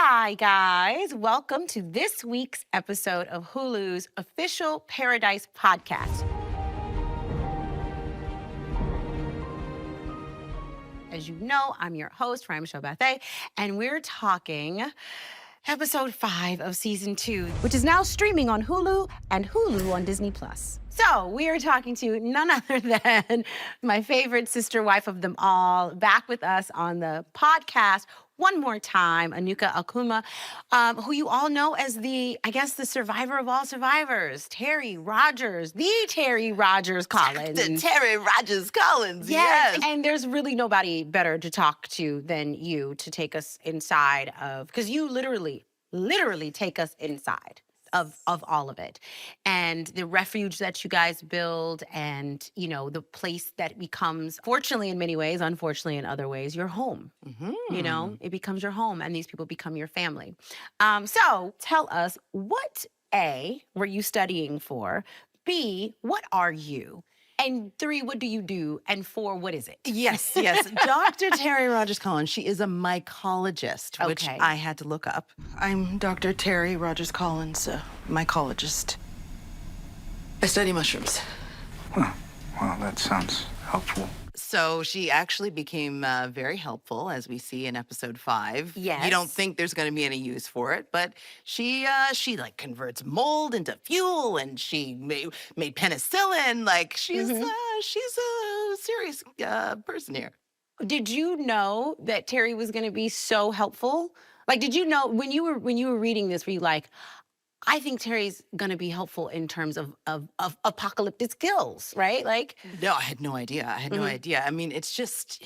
Hi, guys. Welcome to this week's episode of Hulu's official Paradise podcast. As you know, I'm your host, Michelle Bathé, and we're talking episode 5 of season 2, which is now streaming on Hulu and Hulu on Disney+. So we are talking to none other than my favorite sister wife of them all, back with us on the podcast one more time, Enuka Okuma, who you all know as the survivor of all survivors, Terry Rogers, the Terry Rogers Collins. The Terry Rogers Collins, yes. And there's really nobody better to talk to than you to take us inside of, because you literally take us inside of all of it. And the refuge that you guys build and, you know, the place that becomes, fortunately in many ways, unfortunately in other ways, your home. You know, it becomes your home and these people become your family. So tell us, what A, were you studying for? B, what are you? And 3, what do you do? And 4, what is it? Yes. Dr. Terry Rogers Collins, she is a mycologist, which Okay. I had to look up. I'm Dr. Terry Rogers Collins, a mycologist. I study mushrooms. Well, that sounds helpful. So she actually became very helpful, as we see in episode 5. Yes. You don't think there's going to be any use for it, but she like converts mold into fuel, and she made penicillin. Like she's a serious person here. Did you know that Terry was going to be so helpful? Like, did you know when you were reading this, were you like, I think Terry's going to be helpful in terms of apocalyptic skills, right? Like, No, I had no idea. I mean, it's just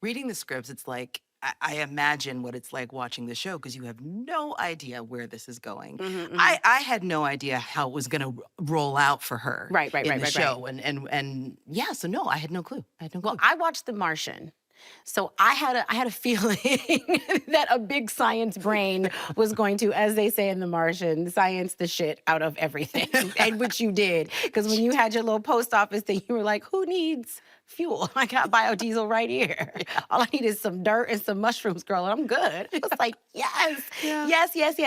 reading the scripts. It's like I imagine what it's like watching the show because you have no idea where this is going. I had no idea how it was going to roll out for her Right, in the right. show. And yeah, so no, I had no clue. well, I watched The Martian. So I had a feeling that a big science brain was going to, as they say in The Martian, science the shit out of everything, and which you did. Because when you had your little post office thing, you were like, who needs fuel? I got biodiesel right here. All I need is some dirt and some mushrooms, girl, and I'm good. It was like, yes.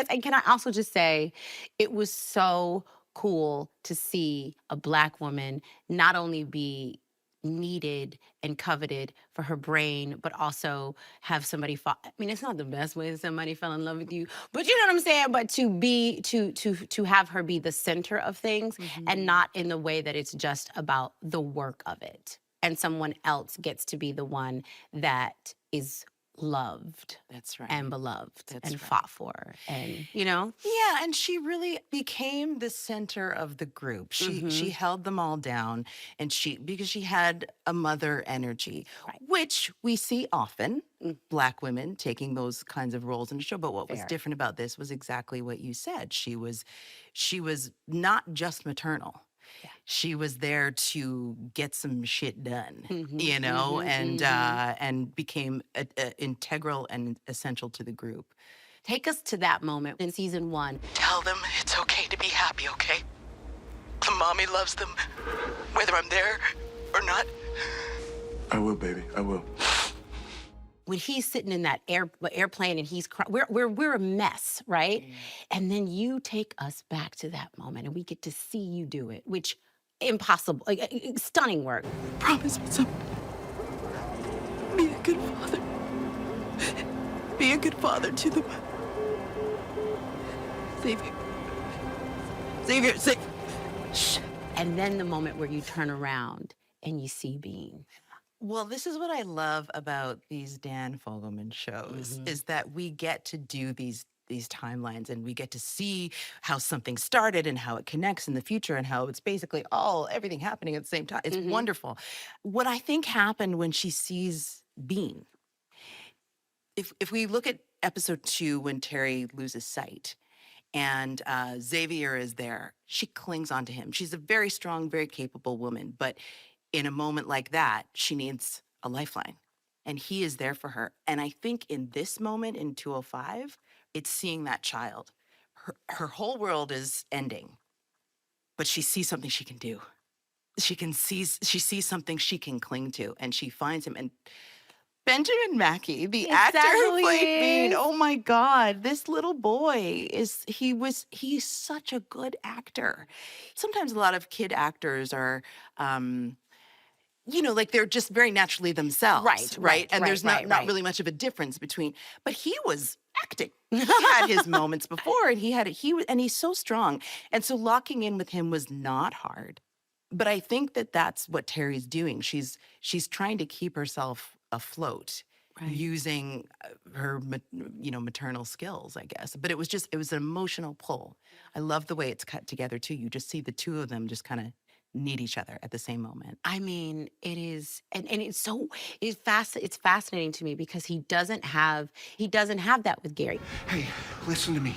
And can I also just say, it was so cool to see a Black woman not only be needed and coveted for her brain, but also have somebody fall. I mean, it's not the best way that somebody fell in love with you, but you know what I'm saying? But to have her be the center of things and not in the way that it's just about the work of it. And someone else gets to be the one that is loved. That's right. And beloved That's and right. fought for. And, you know? Yeah, and she really became the center of the group. She held them all down, and because she had a mother energy, which we see often, Black women taking those kinds of roles in the show. But what was Fair. different about this was exactly what you said. She was not just maternal. Yeah. She was there to get some shit done, you know, and became integral and essential to the group. Take us to that moment in season 1. Tell them it's okay to be happy, okay? The mommy loves them, whether I'm there or not. I will, baby. I will. When he's sitting in that airplane and he's crying, we're a mess, right? And then you take us back to that moment and we get to see you do it, which impossible, stunning work. Promise me something. Be a good father. Be a good father to them. Save. Shh. And then the moment where you turn around and you see Bean. Well, this is what I love about these Dan Fogelman shows, is that we get to do these timelines and we get to see how something started and how it connects in the future and how it's basically everything happening at the same time. It's wonderful. What I think happened when she sees Bean, if we look at episode 2 when Terry loses sight and Xavier is there, she clings onto him. She's a very strong, very capable woman, but in a moment like that, she needs a lifeline. And he is there for her. And I think in this moment in 205, it's seeing that child. Her whole world is ending, but she sees something she can do. She sees something she can cling to, and she finds him. And Benjamin Mackey, the actor who Exactly played Bean. is. Oh my God, this little boy he's such a good actor. Sometimes a lot of kid actors are, like they're just very naturally themselves, Right, right? right, And right, there's not right. really much of a difference between, but he was acting. He had his moments before, and he's so strong. And so locking in with him was not hard. But I think that that's what Terry's doing. She's trying to keep herself afloat Right. using her maternal skills, I guess. But it was an emotional pull. I love the way it's cut together too. You just see the two of them just kind of need each other at the same moment. I mean, it is, and it's fascinating to me because he doesn't have that with Gary. Hey, listen to me,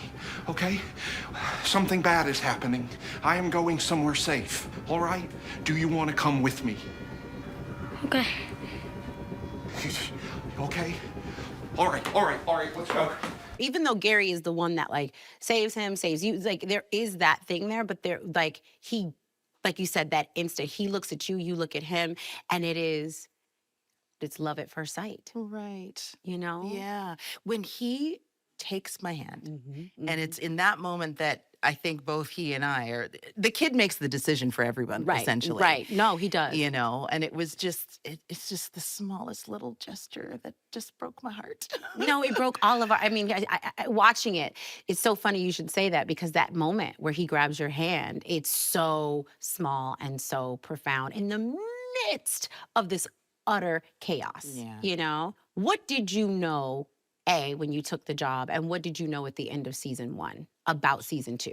okay? Something bad is happening. I am going somewhere safe, all right? Do you want to come with me? Okay. Okay? All right, let's go. Even though Gary is the one that like saves him, saves you, like there is that thing there, but there like you said, that instant, he looks at you, you look at him, and it's love at first sight. Right. You know? Yeah. When he takes my hand, Mm-hmm, and it's in that moment that I think both he and I are, the kid makes the decision for everyone, right, essentially. right. No, he does. And it was just, it's just the smallest little gesture that just broke my heart. No, it broke all of our. I mean, watching it, it's so funny you should say that because that moment where he grabs your hand, it's so small and so profound in the midst of this utter chaos. Yeah. You know, what did you know? When you took the job, and what did you know at the end of season 1 about season 2?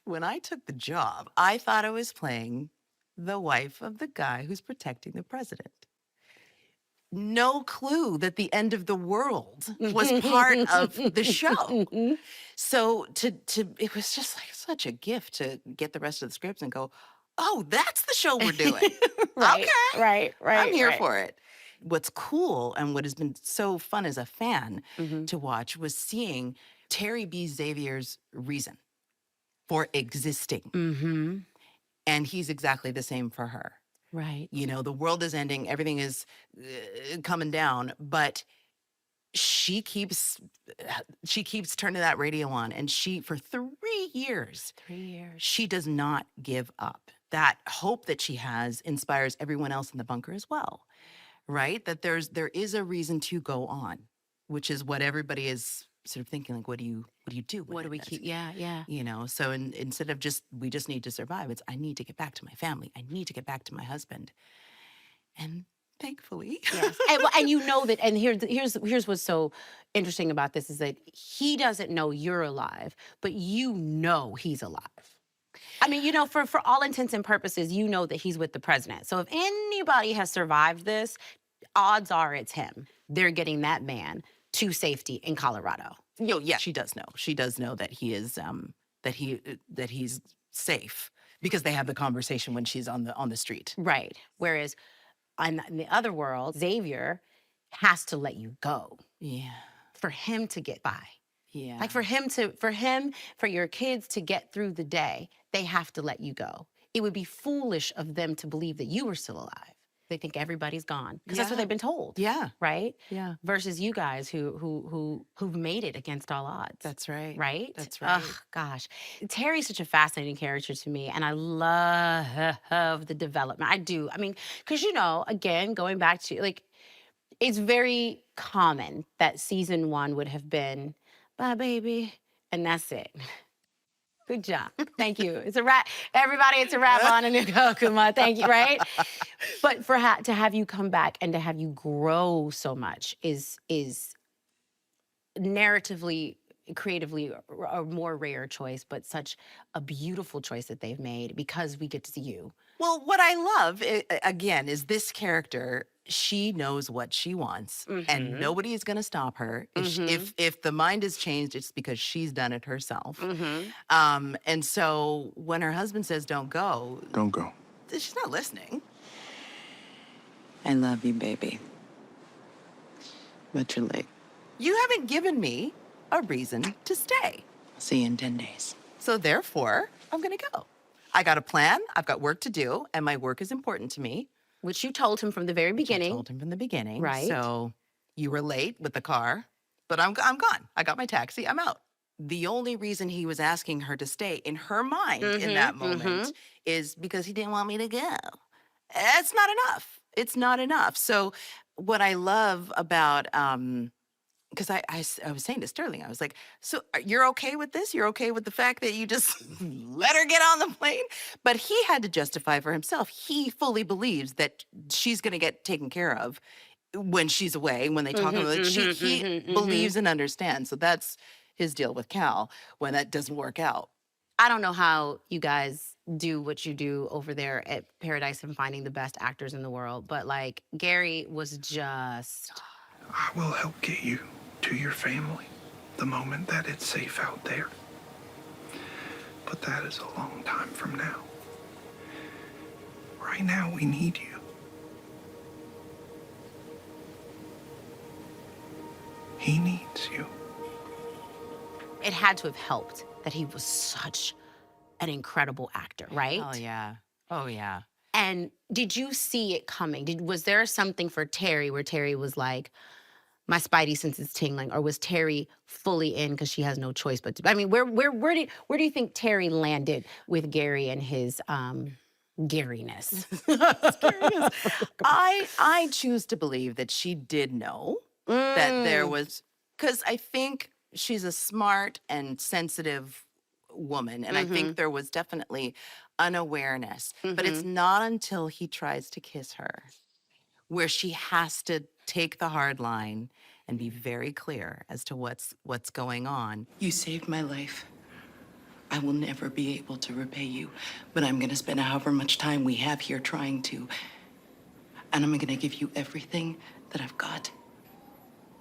When I took the job, I thought I was playing the wife of the guy who's protecting the president. No clue that the end of the world was part of the show. So it was just like such a gift to get the rest of the scripts and go, oh, that's the show we're doing. Right, Okay. right. I'm here right. for it. What's cool and what has been so fun as a fan Mm-hmm. to watch was seeing Terry B. Xavier's reason for existing. Mm-hmm. And he's exactly the same for her. Right. The world is ending, everything is coming down, but she keeps turning that radio on, and for 3 years, 3 years. she does not give up. That hope that she has inspires everyone else in the bunker as well, right? That there is a reason to go on, which is what everybody is sort of thinking, like, what do you do? What do we keep? Yeah. So instead of we just need to survive, it's I need to get back to my family. I need to get back to my husband. And thankfully. Yes. And you know that, and here's what's so interesting about this is that he doesn't know you're alive, but you know he's alive. I mean, for all intents and purposes, you know that he's with the president. So if anybody has survived this, odds are it's him. They're getting that man to safety in Colorado. Yeah, she does know. She does know that he is that he's safe because they have the conversation when she's on the street. Right. Whereas in the other world, Xavier has to let you go. Yeah. For him to get by. Yeah. Like for your kids to get through the day, they have to let you go. It would be foolish of them to believe that you were still alive. They think everybody's gone because that's what they've been told. Yeah. Right? Yeah. Versus you guys who've made it against all odds. That's right. Right? That's right. Oh, gosh. Terry's such a fascinating character to me, and I love the development. I do. I mean, because, again, going back to, like, it's very common that season 1 would have been, bye, baby, and that's it. Good job. Thank you. It's a wrap. Everybody, it's a wrap on Enuka, Okuma. Thank you, right? But to have you come back and to have you grow so much is narratively, creatively a more rare choice, but such a beautiful choice that they've made because we get to see you. Well, what I love, again, is this character. She knows what she wants, and nobody is going to stop her. If the mind is changed, it's because she's done it herself. And so when her husband says, don't go, she's not listening. I love you, baby. But you're late. You haven't given me a reason to stay. I'll see you in 10 days. So therefore, I'm going to go. I got a plan. I've got work to do, and my work is important to me. Which you told him from the very I beginning. told him from the beginning. Right. So you were late with the car, but I'm gone. I got my taxi. I'm out. The only reason he was asking her to stay in her mind in that moment is because he didn't want me to go. It's not enough. It's not enough. So what I love about because I was saying to Sterling, I was like, so you're okay with this? You're okay with the fact that you just let her get on the plane? But he had to justify for himself. He fully believes that she's going to get taken care of when she's away, when they talk about it. He believes and understands. So that's his deal with Cal when that doesn't work out. I don't know how you guys do what you do over there at Paradise and finding the best actors in the world, but like Gary was just. I will help get you to your family the moment that it's safe out there. But that is a long time from now. Right now, we need you. He needs you. It had to have helped that he was such an incredible actor, right? Oh, yeah. Oh, yeah. And did you see it coming? Was there something for Terry where Terry was like, my spidey sense is tingling, or was Terry fully in because she has no choice but to? I mean, where do you think Terry landed with Gary and his Garyness? I choose to believe that she did know that there was, because I think she's a smart and sensitive woman, and I think there was definitely an awareness. But it's not until he tries to kiss her where she has to take the hard line and be very clear as to what's going on. You saved my life. I will never be able to repay you, but I'm gonna spend however much time we have here trying to. And I'm gonna give you everything that I've got,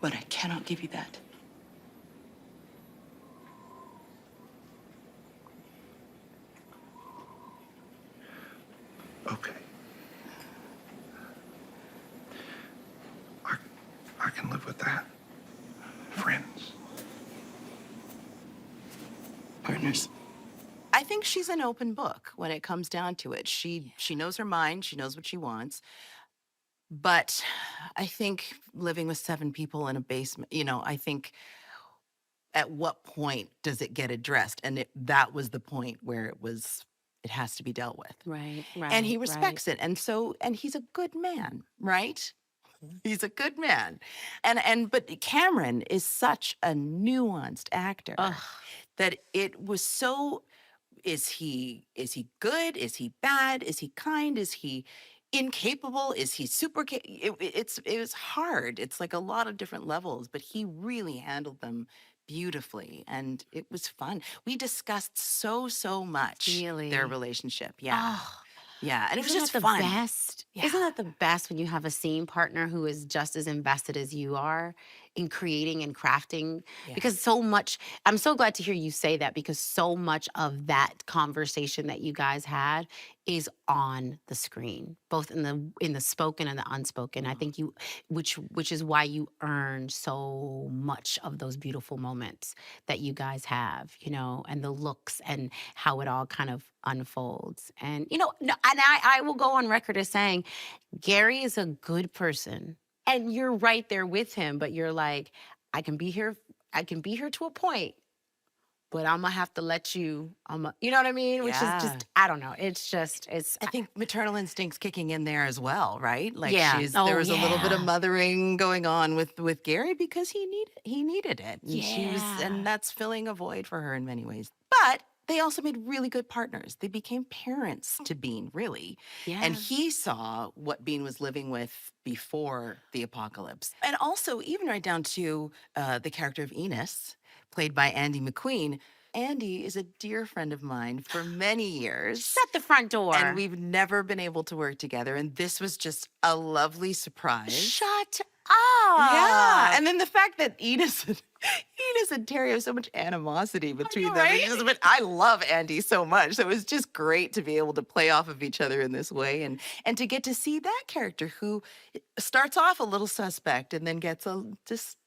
but I cannot give you that. Okay. I can live with that. Friends. Partners. I think she's an open book when it comes down to it. She knows her mind, she knows what she wants. But I think living with 7 people in a basement, I think at what point does it get addressed? And that was the point where it has to be dealt with. Right. And he respects it. And he's a good man, right? He's a good man. But Cameron is such a nuanced actor that it was so, is he good? Is he bad? Is he kind? Is he incapable? Is he super? It was hard. It's like a lot of different levels, but he really handled them beautifully, and it was fun. We discussed so much Really? their relationship. Yeah. Oh, Yeah, and it was isn't just that the fun. best? Yeah. Isn't that the best when you have a scene partner who is just as invested as you are in creating and crafting? Yeah. Because so much, I'm so glad to hear you say that, because so much of that conversation that you guys had is on the screen, both in the spoken and the unspoken. I think which is why you earn so much of those beautiful moments that you guys have, and the looks and how it all kind of unfolds. And I will go on record as saying Gary is a good person, and you're right there with him, but you're like, I can be here to a point, but I'm gonna have to let you, you know what I mean? Which is Yeah. just, I don't know. It's I think maternal instincts kicking in there as well, right? Like Yeah. there was a little bit of yeah. mothering going on with Gary because he needed it. And Yeah. and that's filling a void for her in many ways. But they also made really good partners. They became parents to Bean, really. Yeah. And he saw what Bean was living with before the apocalypse. And also, even right down to the character of Enos, played by Andy McQueen. Andy is a dear friend of mine for many years. Shut the front door. And we've never been able to work together. And this was just a lovely surprise. Shut up. Yeah. And then the fact that Enos and Terry have so much animosity between them. right? But I love Andy so much. So it was just great to be able to play off of each other in this way and to get to see that character who starts off a little suspect and then gets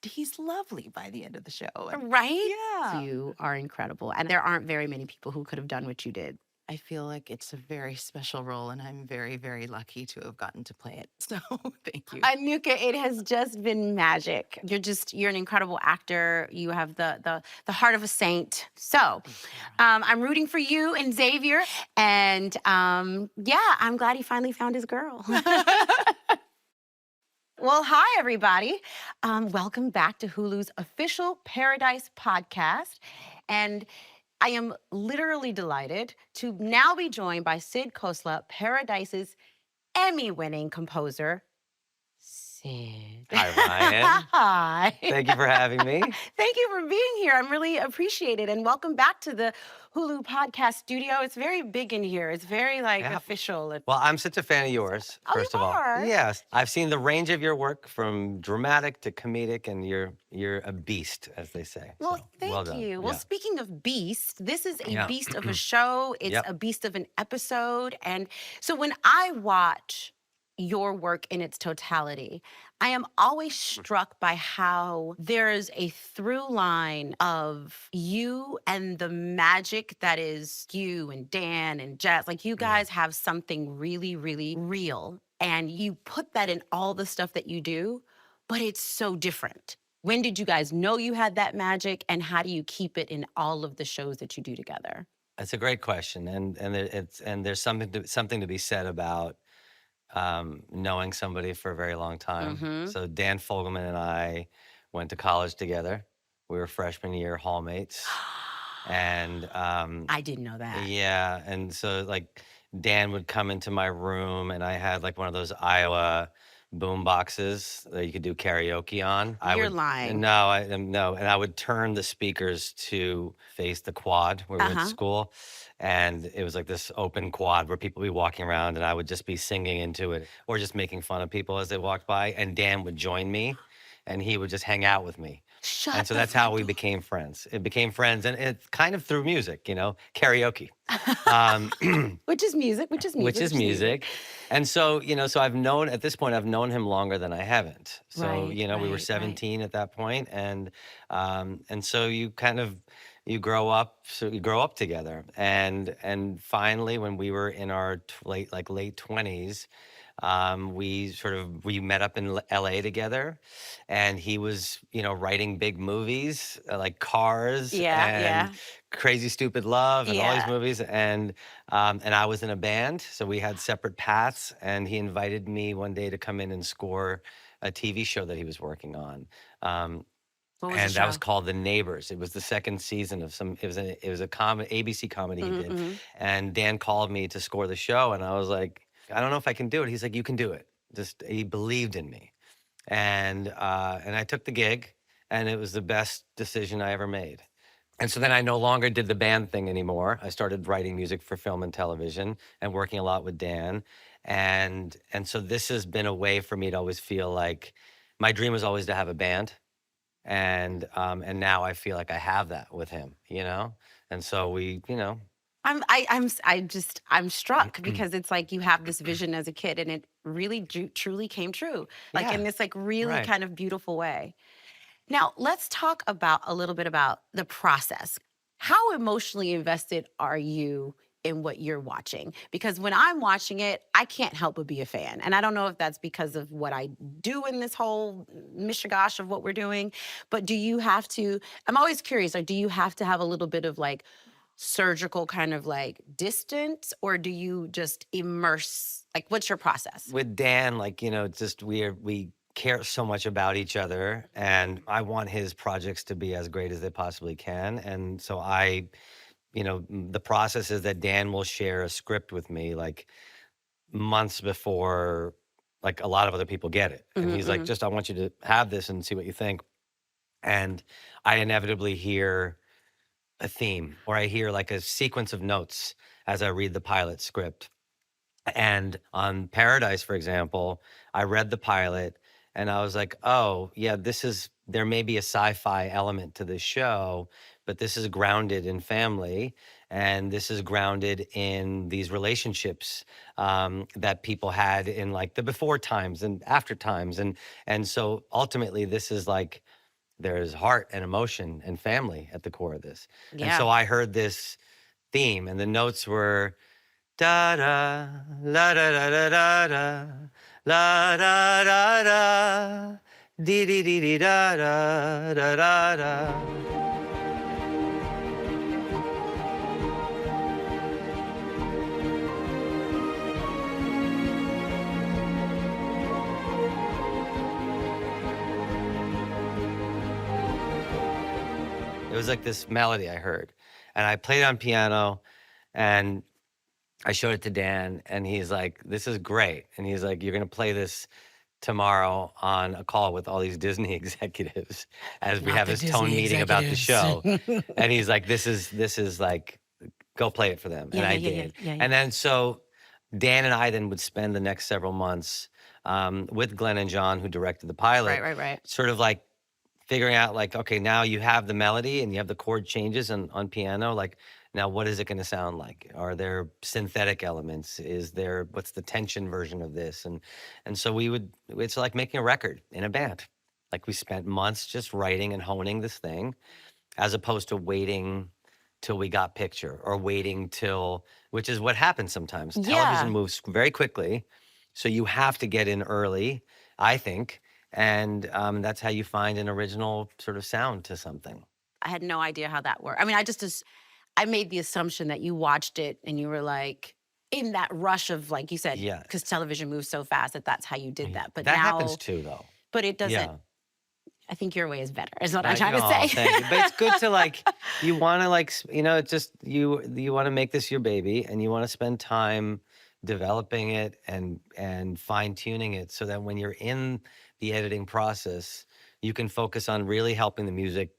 he's lovely by the end of the show. And Right? Yeah. You are incredible. And there aren't very many people who could have done what you did. I feel like it's a very special role, and I'm very, very lucky to have gotten to play it. So thank you. Enuka, it has just been magic. You're an incredible actor. You have the heart of a saint. So I'm rooting for you and Xavier. And yeah, I'm glad he finally found his girl. Well, hi, everybody. Welcome back to Hulu's official Paradise podcast. And I am literally delighted to now be joined by Sid Khosla, Paradise's Emmy-winning composer, Sid. Hi, Ryan. Hi. Thank you for having me. Thank you for being here. I'm really appreciated. And welcome back to the Hulu podcast studio. It's very big in here. It's very official. Well, I'm such a fan of yours, Oh, first you of all. are? Yes. I've seen the range of your work from dramatic to comedic, and you're a beast, as they say. Well, So, thank well done. you. Well, Yeah. speaking of beast, this is a Yeah. beast of a show. It's Yep. a beast of an episode. And so when I watch your work in its totality, I am always struck by how there is a through line of you and the magic that is you and Dan and Jess. Like you guys have something really, really real. And you put that in all the stuff that you do, but it's so different. When did you guys know you had that magic, and how do you keep it in all of the shows that you do together? It's a great question, and there's something to be said about knowing somebody for a very long time. Mhm. So Dan Fogelman and I went to college together. We were freshman year hallmates, and I didn't know that. yeah, and so like Dan would come into my room, and I had like one of those Iowa boom boxes that you could do karaoke on. You're lying. No, no, and I would turn the speakers to face the quad where we went to Uh-huh. school, and it was like this open quad where people would be walking around, and I would just be singing into it or just making fun of people as they walked by, and Dan would join me, and he would just hang out with me. Shut And so the that's how front we door. became friends. It became friends, and it's kind of through music, karaoke, um, Which is music, which is music. And so, so at this point, I've known him longer than I haven't. So, Right, we were right. 17 at that point, and so you kind of you grow up, together, and finally, when we were in our late 20s. We met up in LA together, and he was, writing big movies like Cars Yeah, and yeah. Crazy Stupid Love and all these Yeah. movies. And I was in a band, so we had separate paths. And he invited me one day to come in and score a TV show that he was working on. What was And the that was show? called The Neighbors. It was the second season of it was a ABC comedy he did. Mhm. And Dan called me to score the show, and I was like, I don't know if I can do it. He's like, you can do it. He believed in me, and I took the gig, and it was the best decision I ever made. And so then I no longer did the band thing anymore. I started writing music for film and television and working a lot with Dan, and so this has been a way for me to always feel like my dream was always to have a band, and now I feel like I have that with him, and so I'm struck because it's like you have this vision as a kid, and it really truly came true, like in Yeah, this really right. kind of beautiful way. Now let's talk a little bit about the process. How emotionally invested are you in what you're watching? Because when I'm watching it, I can't help but be a fan. And I don't know if that's because of what I do in this whole mishigosh of what we're doing, but do you have to, I'm always curious, like, do you have to have a little bit of like surgical kind of like distance, or do you just immerse? Like, what's your process? With Dan, like, it's just we care so much about each other, and I want his projects to be as great as they possibly can. And so the process is that Dan will share a script with me like months before like a lot of other people get it. And he's like, just, I want you to have this and see what you think. And I inevitably hear a theme, or I hear like a sequence of notes as I read the pilot script. And on Paradise, for example, I read the pilot and I was like, oh, yeah, there may be a sci-fi element to this show, but this is grounded in family, and this is grounded in these relationships that people had in like the before times and after times. And so ultimately this is like, there's heart and emotion and family at the core of this. And Yeah. so I heard this theme, and the notes were da da la da da da da da la da da da dee dee dee dee da da da da da. It was like this melody I heard, and I played it on piano, and I showed it to Dan, and he's like, "This is great," and he's like, "You're gonna play this tomorrow on a call with all these Disney executives as we Not have the this tone Disney meeting about the show," executives. and he's like, "This is like, go play it for them," and Yeah, I yeah, yeah, did, yeah, yeah. and then so Dan and I then would spend the next several months with Glenn and John, who directed the pilot, Right. sort of like figuring out like, okay, now you have the melody and you have the chord changes on piano. Like, now what is it going to sound like? Are there synthetic elements? Is there, what's the tension version of this? And so it's like making a record in a band. Like we spent months just writing and honing this thing, as opposed to waiting till we got picture or waiting till, which is what happens sometimes. Television Yeah. moves very quickly. So you have to get in early, I think. And that's how you find an original sort of sound to something. I had no idea how that worked. I mean, I made the assumption that you watched it and you were like in that rush of, like you said, Yeah. because television moves so fast that's how you did that. But that now, happens too, though. but it doesn't. Yeah. I think your way is better, is what I'm trying to Aw, say. thank you. But it's good to like, you want to like, it's just, you want to make this your baby and you want to spend time developing it and fine tuning it so that when you're in the editing process, you can focus on really helping the music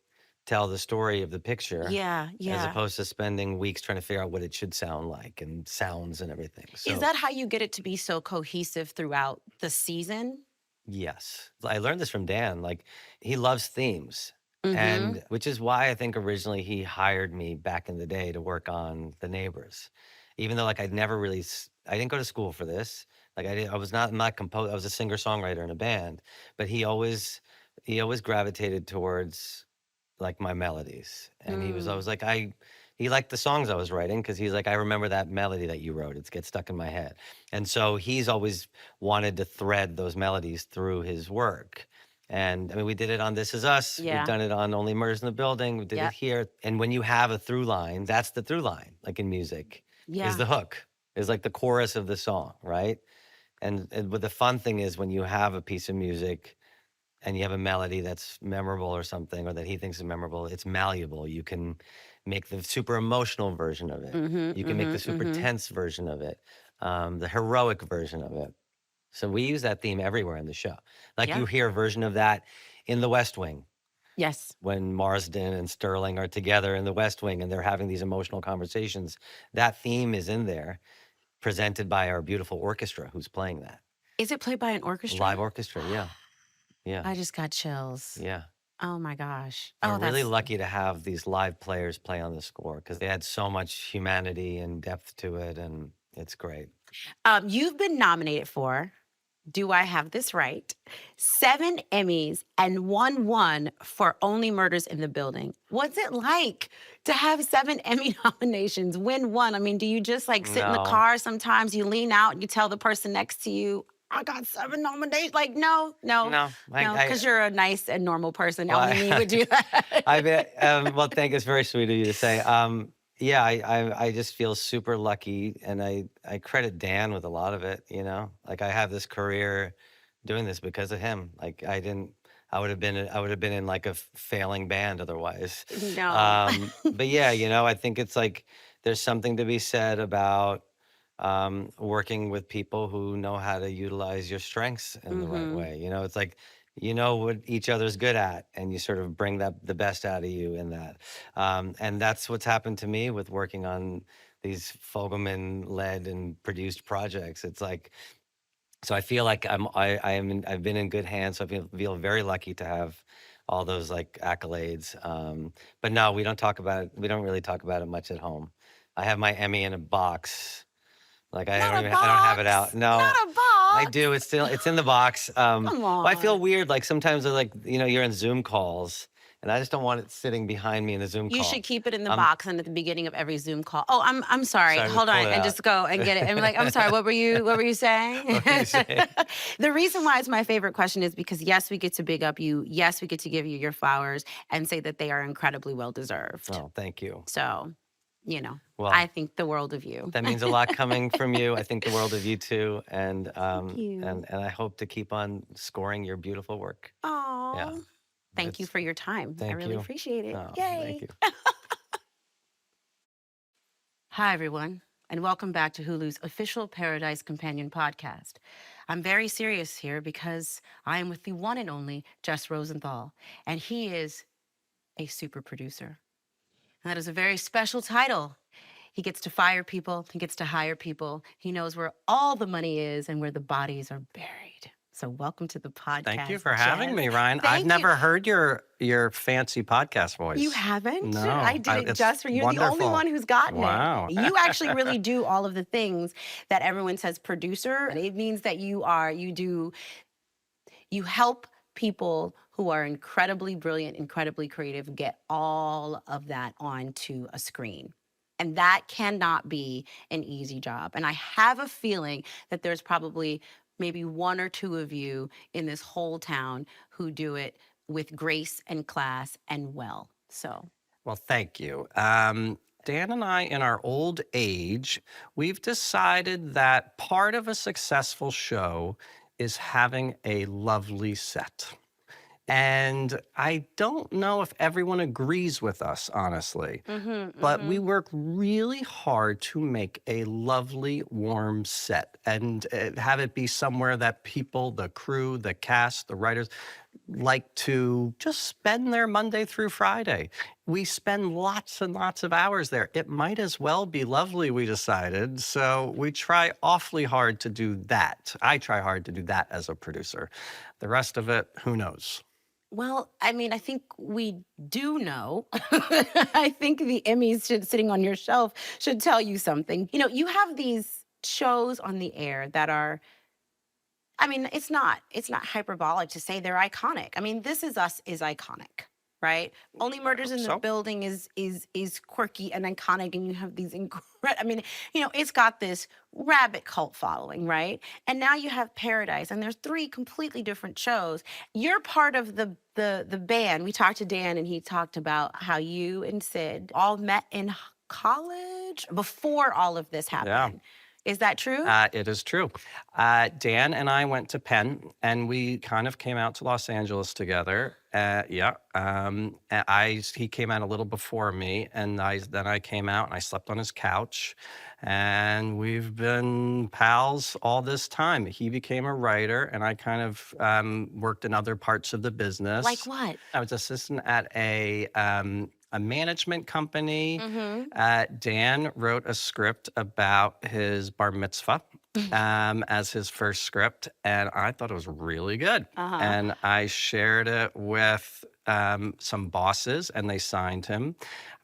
tell the story of the picture. Yeah, As yeah. opposed to spending weeks trying to figure out what it should sound like and sounds and everything. So, Is that how you get it to be so cohesive throughout the season? yes. I learned this from Dan. Like, he loves themes. Mm-hmm. And which is why I think originally he hired me back in the day to work on The Neighbors. Even though like I didn't go to school for this. Like I'm not composed. I was a singer-songwriter in a band, but he always gravitated towards like my melodies. And he was always like, he liked the songs I was writing because he's like, I remember that melody that you wrote. It gets stuck in my head. And so he's always wanted to thread those melodies through his work. And I mean, we did it on This Is Us. Yeah. We've done it on Only Murders in the Building. We did Yep. it here. And when you have a through line, that's the through line, like in music, Yeah. is the hook, is like the chorus of the song, right? And but the fun thing is when you have a piece of music and you have a melody that's memorable or something, or that he thinks is memorable, it's malleable. You can make the super emotional version of it. You can make the super tense version of it, the heroic version of it. So we use that theme everywhere in the show. Like Yeah. you hear a version of that in The West Wing Yes. when Marsden and Sterling are together in The West Wing and they're having these emotional conversations. That theme is in there, presented by our beautiful orchestra who's playing that. Is it played by an orchestra? Live orchestra, yeah. Yeah. I just got chills. Yeah. Oh my gosh. We're Oh, really that's lucky to have these live players play on the score because they add so much humanity and depth to it, and it's great. You've been nominated for, do I have this right? 7 Emmys and won for Only Murders in the Building. What's it like to have 7 Emmy nominations, win 1? I mean, do you just like sit in the No. car sometimes, you lean out and you tell the person next to you, I got 7 nominations? Like, no, because you're a nice and normal person. Well, Only me would do that. I bet. Well, thank you. It's very sweet of you to say. Yeah, I just feel super lucky, and I credit Dan with a lot of it. You know, like I have this career doing this because of him. Like I would have been in like a failing band otherwise. No. But yeah, I think it's like there's something to be said about working with people who know how to utilize your strengths in the right way. It's like you know what each other's good at, and you sort of bring the best out of you in that. And that's what's happened to me with working on these Fogelman-led and produced projects. It's like, so I feel like I've been in good hands. So I feel very lucky to have all those like accolades. But no, we don't really talk about it much at home. I have my Emmy in a box. Like I don't have it out. No, Not a box. I do. It's in the box. Come Well, I feel on. weird. Like sometimes, like you're in Zoom calls and I just don't want it sitting behind me in the Zoom You call. should keep it in the box and at the beginning of every Zoom call. Oh, I'm sorry. Sorry, Hold pull on, it and out. just go and get it. And be like, I'm sorry. What were you saying? What were you saying? The reason why it's my favorite question is because yes, we get to big up you. Yes, we get to give you your flowers and say that they are incredibly well deserved. Oh, thank you. So, Well, I think the world of you. that means a lot coming from you. I think the world of you too, and you. and I hope to keep on scoring your beautiful work. Oh, Yeah. thank you for your time. I Thank really you. appreciate it. Oh, Yay. thank you. Hi, everyone, and welcome back to Hulu's official Paradise Companion podcast. I'm very serious here because I am with the one and only Jess Rosenthal, and he is a super producer. And that is a very special title. He gets to fire people, he gets to hire people. He knows where all the money is and where the bodies are buried. So welcome to the podcast. Thank you for having Jess. me, Ryan. Thank I've you. never heard your fancy podcast voice. You haven't? No, I did it it's just for you. You're the only wonderful. one who's gotten Wow. it. You actually really do all of the things that everyone says producer. It means that you help people who are incredibly brilliant, incredibly creative get all of that onto a screen. And that cannot be an easy job. And I have a feeling that there's probably maybe one or two of you in this whole town who do it with grace and class and well. So, Well, thank you. Dan and I, in our old age, we've decided that part of a successful show is having a lovely set. And I don't know if everyone agrees with us, honestly, but we work really hard to make a lovely, warm set and have it be somewhere that people, the crew, the cast, the writers, like to just spend their Monday through Friday. We spend lots and lots of hours there. It might as well be lovely, we decided. So we try awfully hard to do that. I try hard to do that as a producer. The rest of it, who knows? well, I mean, I think we do know. I think the Emmys sitting on your shelf should tell you something. You have these shows on the air that are, I mean, it's not hyperbolic to say they're iconic. I mean, This Is Us is iconic, right? Only Murders in the so. Building is quirky and iconic, and you have these I mean, it's got this rabbit cult following, right? And now you have Paradise, and there's three completely different shows. You're part of the band. We talked to Dan, and he talked about how you and Sid all met in college before all of this happened. Is that true? It is true. Dan and I went to Penn, and we kind of came out to Los Angeles together. He came out a little before me, and then I came out and I slept on his couch, and we've been pals all this time. He became a writer, and I kind of worked in other parts of the business. Like what? I was assistant at a management company. Dan wrote a script about his bar mitzvah as his first script, and I thought it was really good. And I shared it with some bosses, and they signed him.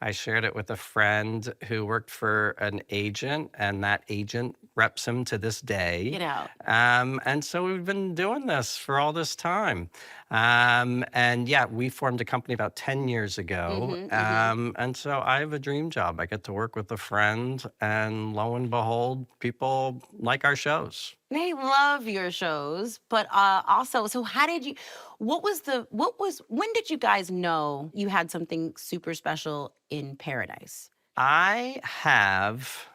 I shared it with a friend who worked for an agent, and that agent reps him to this day. Get out. And so we've been doing this for all this time. And yeah, we formed a company about 10 years ago. And so I have a dream job. I get to work with a friend, and lo and behold, people like our shows. They love your shows, but also, so how did you, when did you guys know you had something super special in Paradise? I have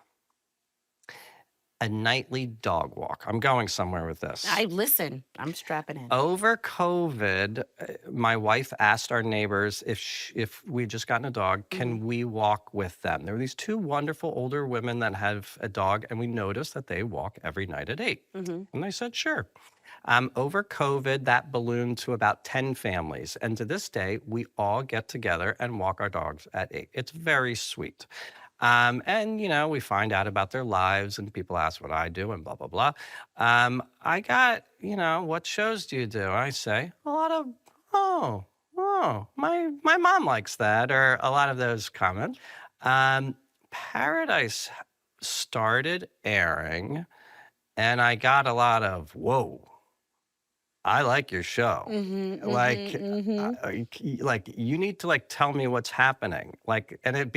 a nightly dog walk. I'm going somewhere with this. I'm strapping in. Over COVID, my wife asked our neighbors if we'd just gotten a dog, can we walk with them? There were these two wonderful older women that have a dog, and we noticed that they walk every night at 8. And they said, sure. Over COVID, that ballooned to about 10 families. And to this day, we all get together and walk our dogs at 8. It's very sweet. And, we find out about their lives, and people ask what I do and blah, blah, blah. I got, what shows do you do? I say a lot of, my mom likes that, or a lot of those comments. Paradise started airing, and I got a lot of, whoa. I like your show. Like, like you need to like tell me what's happening. Like, and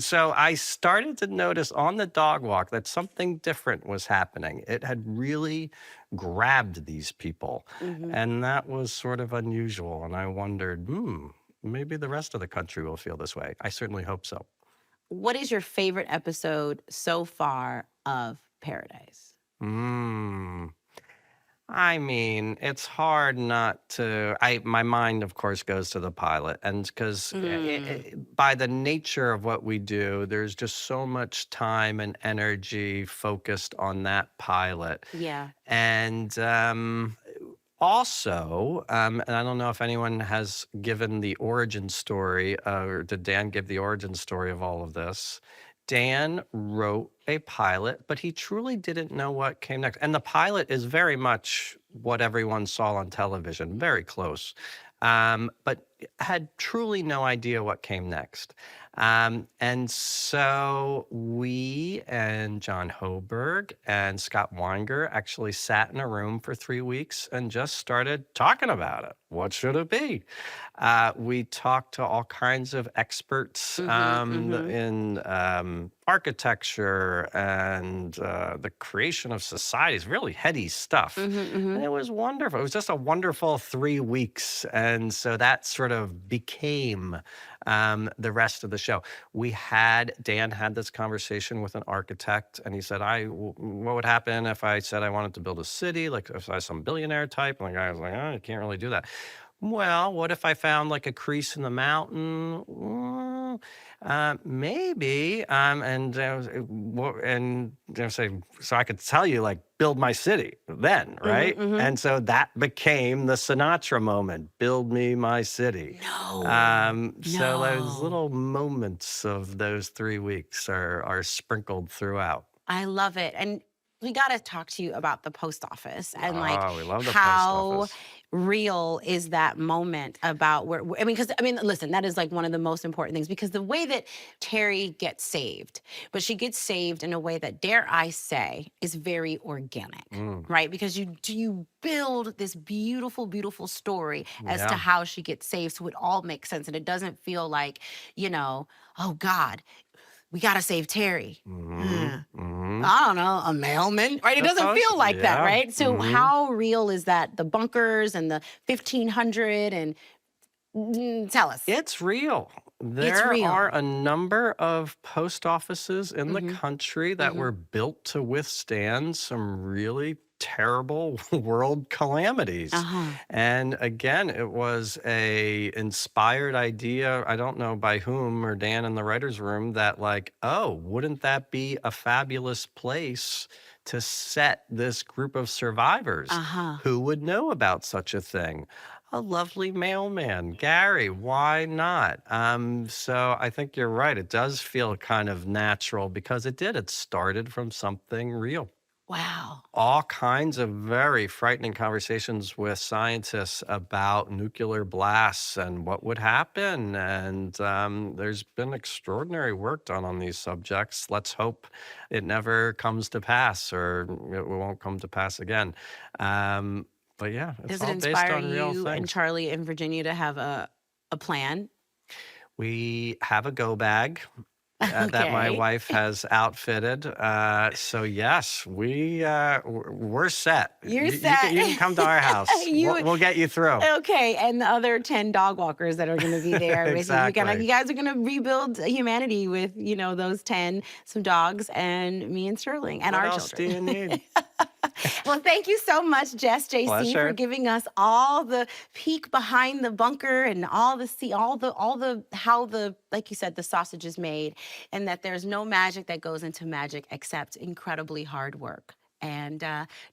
so I started to notice on the dog walk that something different was happening. It had really grabbed these people, and that was sort of unusual. And I wondered, maybe the rest of the country will feel this way. I certainly hope so. What is your favorite episode so far of Paradise? I mean, it's hard not to. My mind, of course, goes to the pilot, and because by the nature of what we do, there's just so much time and energy focused on that pilot. Yeah. And also, and I don't know if anyone has given the origin story, or did Dan give the origin story of all of this? Dan wrote a pilot, but he truly didn't know what came next. And the pilot is very much what everyone saw on television, very close, but had truly no idea what came next. And so we and John Hoberg and Scott Weinger actually sat in a room for 3 weeks and just started talking about it. What should it be? We talked to all kinds of experts in architecture and the creation of societies, really heady stuff. And it was wonderful. It was just a wonderful 3 weeks. And so that sort of became the rest of the show. Dan had this conversation with an architect, and he said, what would happen if I said I wanted to build a city, like if I was some billionaire type? And the guy was like, oh, you can't really do that. Well, what if I found like a crease in the mountain? Maybe. And they say, so I could tell you, like, build my city then, right? And so that became the Sinatra moment, build me my city. So those little moments of those 3 weeks are sprinkled throughout. I love it. And we got to talk to you about the post office and We love the post how office. real is that moment about listen, that is like one of the most important things, because the way that Terry gets saved, but she gets saved in a way that, dare I say, is very organic, right? Because you build this beautiful, beautiful story as to how she gets saved, so it all makes sense, and it doesn't feel like, oh God, we gotta save Terry. I don't know, a mailman, right? It doesn't feel like that, right? So how real is that? The bunkers and the 1500 and tell us. It's real. There are a number of post offices in the country that were built to withstand some really terrible world calamities. And again, it was a inspired idea, I don't know by whom or Dan in the writer's room, that like, oh, wouldn't that be a fabulous place to set this group of survivors? Who would know about such a thing? A lovely mailman, Gary, why not? So I think you're right. It does feel kind of natural because it started from something real. Wow. All kinds of very frightening conversations with scientists about nuclear blasts and what would happen. And there's been extraordinary work done on these subjects. Let's hope it never comes to pass, or it won't come to pass again. But yeah, it's Does it all based inspire on real you and things. Charlie in Virginia to have a plan? We have a go bag that my Okay. wife has outfitted. So yes, we're set. You're set. You can come to our house. We'll get you through. Okay, and the other 10 dog walkers that are going to be there with you. Exactly. You guys are going to rebuild humanity with, those 10, some dogs, and me and Sterling and What our else children. do you need? Well, thank you so much, Jess JC, Pleasure. for giving us all the peek behind the bunker and all the how the, like you said, the sausage is made, and that there's no magic that goes into magic except incredibly hard work. And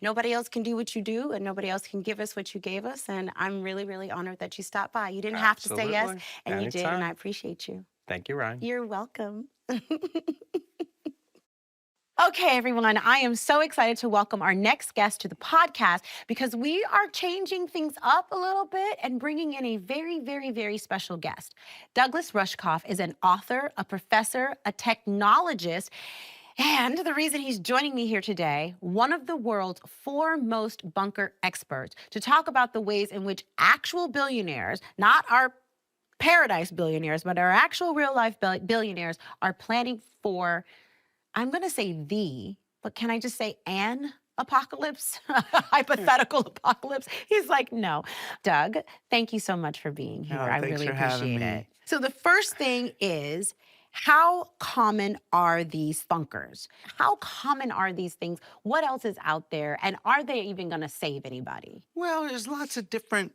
nobody else can do what you do, and nobody else can give us what you gave us. And I'm really, really honored that you stopped by. You didn't have to say yes, Absolutely. and you did, and Anytime. I appreciate you. Thank you, Ryan. You're welcome. Okay, everyone, I am so excited to welcome our next guest to the podcast because we are changing things up a little bit and bringing in a very, very, very special guest. Douglas Rushkoff is an author, a professor, a technologist, And the reason he's joining me here today, one of the world's foremost bunker experts, to talk about the ways in which actual billionaires, not our paradise billionaires, but our actual real life billionaires are planning for, I'm going to say but can I just say an apocalypse? Hypothetical apocalypse? He's like, no. Doug, thank you so much for being here. Oh, I thanks really for having appreciate me. it. So the first thing is, how common are these bunkers? How common are these things? What else is out there? And are they even going to save anybody? Well, there's lots of different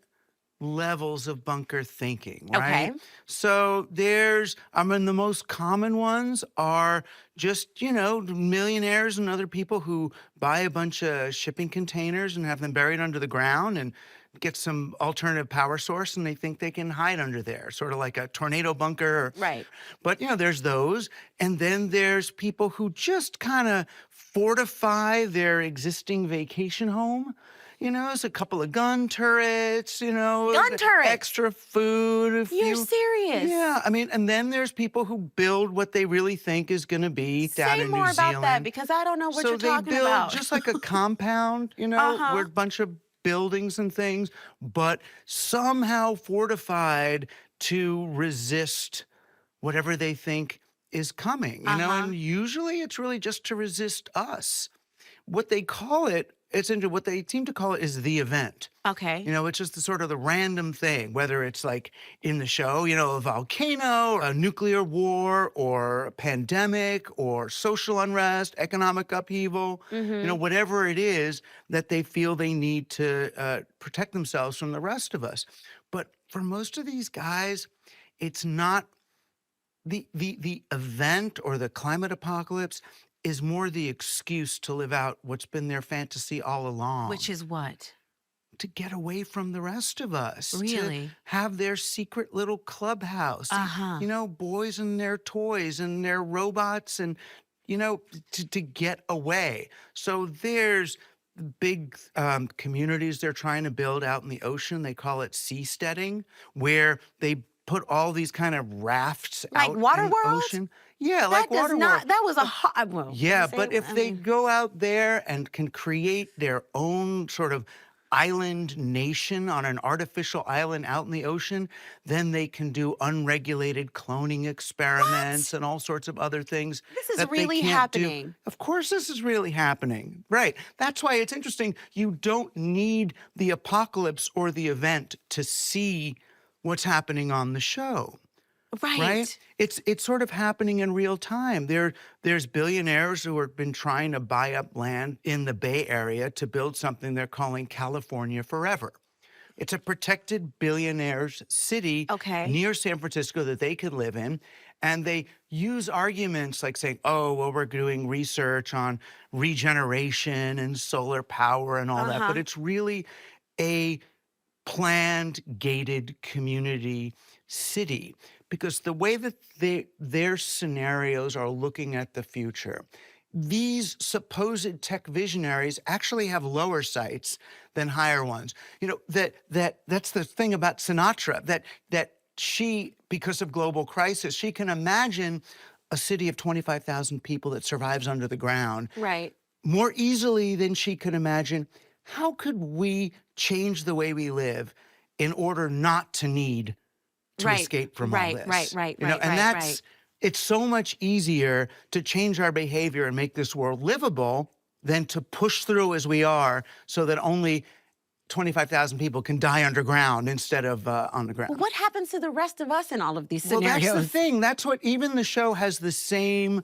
levels of bunker thinking, Okay. right? So the most common ones are just, millionaires and other people who buy a bunch of shipping containers and have them buried under the ground and get some alternative power source, and they think they can hide under there, sort of like a tornado bunker. Right. But, there's those. And then there's people who just kind of fortify their existing vacation home. It's a couple of gun turrets, Gun turrets? extra food. You're serious? Yeah, and then there's people who build what they really think is going to be down Say in more New Zealand. about that, because I don't know what So you're talking they build about. just like a compound, Uh-huh. where a bunch of buildings and things, but somehow fortified to resist whatever they think is coming, and usually it's really just to resist us. What they call it, what they seem to call it is the event. Okay. It's just the random thing, whether it's like in the show, a volcano, or a nuclear war, or a pandemic, or social unrest, economic upheaval, whatever it is that they feel they need to protect themselves from the rest of us. But for most of these guys, it's not the event or the climate apocalypse is more the excuse to live out what's been their fantasy all along. Which is what? To get away from the rest of us. Really? To have their secret little clubhouse. Boys and their toys and their robots and, to get away. So there's big communities they're trying to build out in the ocean. They call it seasteading, where they put all these kind of rafts Like out in Waterworld? the ocean. Yeah, like Waterworld. That was a hot. Well, Yeah, say- but if I they mean, go out there and can create their own sort of island nation on an artificial island out in the ocean, then they can do unregulated cloning experiments and all sorts of other things. This is that they really can't do. happening. Of course this is really happening. Right. That's why it's interesting. You don't need the apocalypse or the event to see what's happening on the show. Right? It's sort of happening in real time. There's billionaires who have been trying to buy up land in the Bay Area to build something they're calling California Forever. It's a protected billionaires city near San Francisco that they can live in. And they use arguments like saying, oh, well, we're doing research on regeneration and solar power and all that. But it's really a planned, gated community city. Because the way that their scenarios are looking at the future, these supposed tech visionaries actually have lower sights than higher ones. That's the thing about Sinatra, that she, because of global crisis, she can imagine a city of 25,000 people that survives under the ground more easily than she could imagine. How could we change the way we live in order not to need to escape from all this? It's so much easier to change our behavior and make this world livable than to push through as we are so that only 25,000 people can die underground instead of on the ground. Well, what happens to the rest of us in all of these scenarios? Well, that's the thing. That's what even the show has the same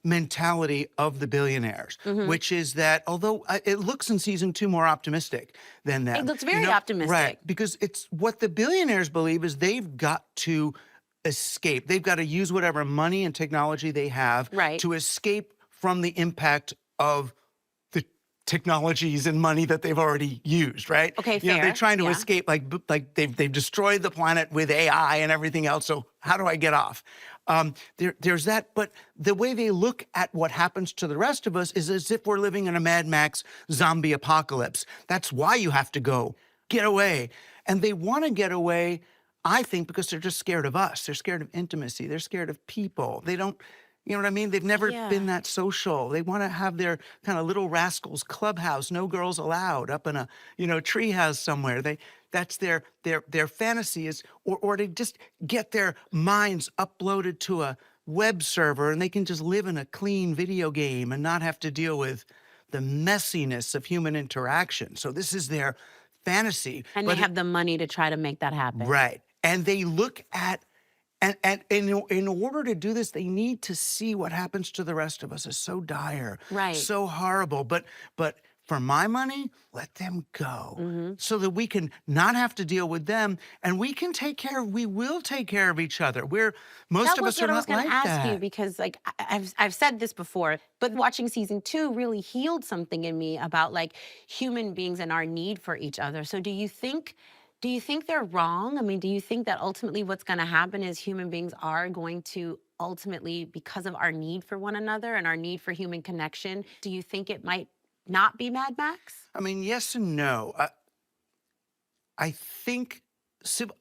mentality of the billionaires, which is that although it looks in season 2 more optimistic than them. It looks very optimistic. Right, because it's what the billionaires believe is they've got to escape. They've got to use whatever money and technology they have to escape from the impact of the technologies and money that they've already used, right? Okay, fair. They're trying to escape, like they've destroyed the planet with AI and everything else, so how do I get off? There's that, but the way they look at what happens to the rest of us is as if we're living in a Mad Max zombie apocalypse. That's why you have to go. Get away. And they want to get away, I think, because they're just scared of us. They're scared of intimacy. They're scared of people. They don't, You know what I mean? They've never Yeah. been that social. They want to have their kind of little rascals clubhouse, no girls allowed, up in a, tree house somewhere. That's their fantasy is, or to just get their minds uploaded to a web server and they can just live in a clean video game and not have to deal with the messiness of human interaction. So this is their fantasy. And But they have the money to try to make that happen. right. And they look at, and in order to do this, they need to see what happens to the rest of us is so dire, Right. so horrible. But for my money, let them go so that we can not have to deal with them, and we will take care of each other. Most of us are That was not what I was like going to ask that. you, because like I've said this before, but watching season 2 really healed something in me about like human beings and our need for each other. So do you think they're wrong? I mean, do you think that ultimately what's going to happen is human beings are going to ultimately, because of our need for one another and our need for human connection, do you think it might not be Mad Max? I mean, yes and no. I think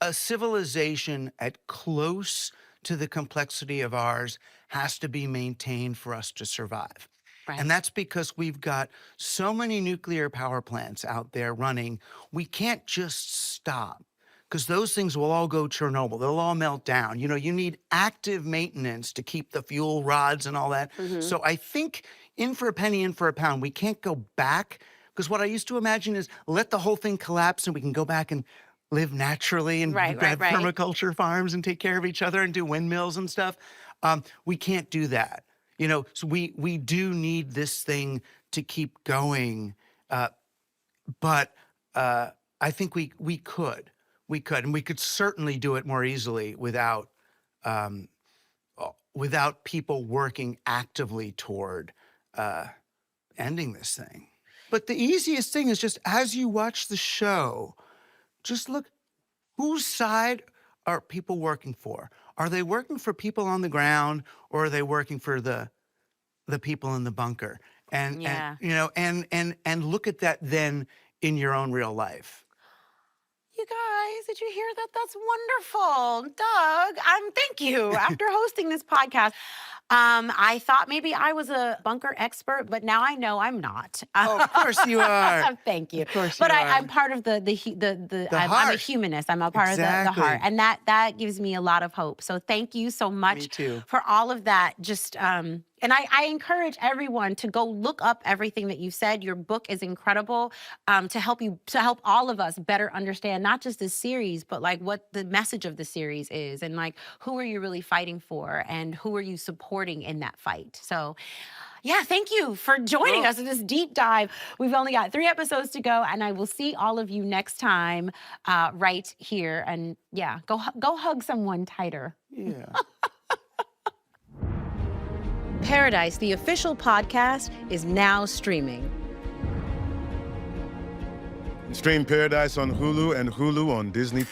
a civilization at close to the complexity of ours has to be maintained for us to survive. Right. And that's because we've got so many nuclear power plants out there running. We can't just stop, because those things will all go Chernobyl. They'll all melt down. You need active maintenance to keep the fuel rods and all that. So I think in for a penny, in for a pound, we can't go back, because what I used to imagine is let the whole thing collapse and we can go back and live naturally and Right. have permaculture farms and take care of each other and do windmills and stuff. We can't do that. So we do need this thing to keep going. But I think we could, and we could certainly do it more easily without people working actively toward ending this thing. But the easiest thing is just as you watch the show, just look, whose side are people working for? Are they working for people on the ground, or are they working for the people in the bunker? And and look at that then in your own real life. You guys, did you hear that? That's wonderful. Doug, thank you. After hosting this podcast, I thought maybe I was a bunker expert, but now I know I'm not. Oh, of course you are. Thank you. Of course But you are. I'm part of I'm a heart. humanist. I'm a part of the Exactly. heart. And that gives me a lot of hope. So thank you so much Me too. for all of that. Just and I encourage everyone to go look up everything that you said. Your book is incredible to help all of us better understand not just the series, but like what the message of the series is, and like who are you really fighting for, and who are you supporting in that fight. So yeah, thank you for joining us in this deep dive. We've only got 3 episodes to go, and I will see all of you next time right here. And yeah, go hug someone tighter. Yeah. Paradise, the official podcast, is now streaming. Stream Paradise on Hulu and Hulu on Disney+.